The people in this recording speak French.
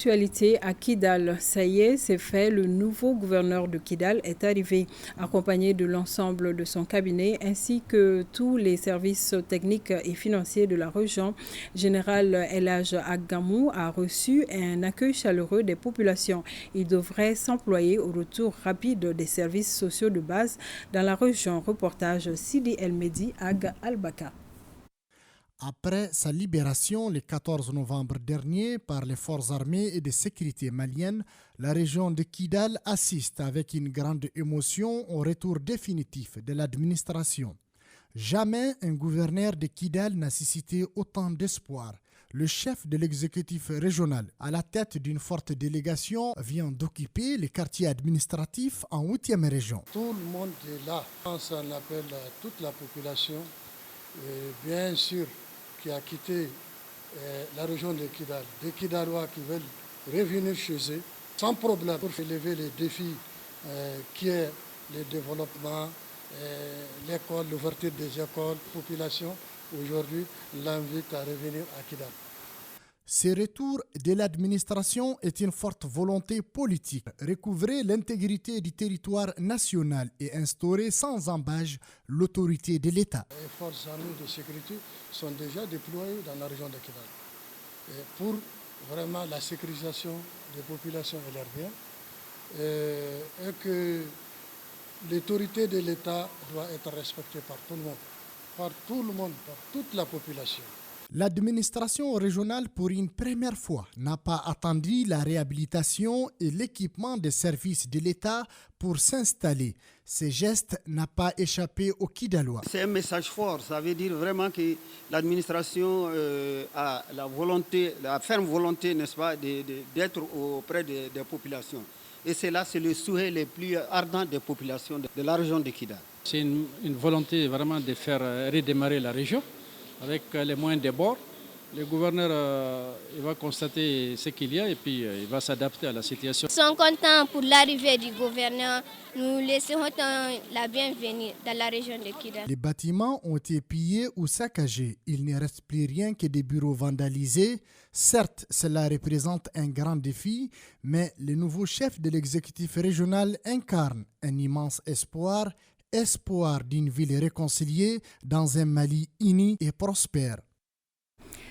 Actualité à Kidal, ça y est, c'est fait, le nouveau gouverneur de Kidal est arrivé, accompagné de l'ensemble de son cabinet ainsi que tous les services techniques et financiers de la région. Général Elhadj Agamou a reçu un accueil chaleureux des populations. Il devrait s'employer au retour rapide des services sociaux de base dans la région. Reportage Sidi El Mehdi Ag Al-Baka. Après sa libération le 14 novembre dernier par les forces armées et de sécurité maliennes, la région de Kidal assiste avec une grande émotion au retour définitif de l'administration. Jamais un gouverneur de Kidal n'a suscité autant d'espoir. Le chef de l'exécutif régional, à la tête d'une forte délégation, vient d'occuper les quartiers administratifs en 8e région. Tout le monde est là. On s'en appelle à toute la population. Et bien sûr, qui a quitté la région de Kidal, des Kidalois qui veulent revenir chez eux sans problème pour élever les défis qui est le développement, l'école, l'ouverture des écoles, la population. Aujourd'hui, l'invite à revenir à Kidal. Ce retour de l'administration est une forte volonté politique. Recouvrer l'intégrité du territoire national et instaurer sans embâche l'autorité de l'État. Les forces armées de sécurité sont déjà déployées dans la région de Kidal. Et pour vraiment la sécurisation des populations et leurs biens, et que l'autorité de l'État doit être respectée par tout le monde, par toute la population. L'administration régionale, pour une première fois, n'a pas attendu la réhabilitation et l'équipement des services de l'État pour s'installer. Ce geste n'a pas échappé aux Kidalois. C'est un message fort, ça veut dire vraiment que l'administration a la ferme volonté, n'est-ce pas, d'être auprès des populations. Et c'est le souhait le plus ardent des populations de la région de Kidal. C'est une volonté vraiment de faire redémarrer la région avec les moyens de bord. Le gouverneur il va constater ce qu'il y a et puis il va s'adapter à la situation. Nous sommes contents pour l'arrivée du gouverneur. Nous laissons la bienvenue dans la région de Kidal. Les bâtiments ont été pillés ou saccagés. Il ne reste plus rien que des bureaux vandalisés. Certes, cela représente un grand défi, mais le nouveau chef de l'exécutif régional incarne un immense espoir d'une ville réconciliée dans un Mali uni et prospère.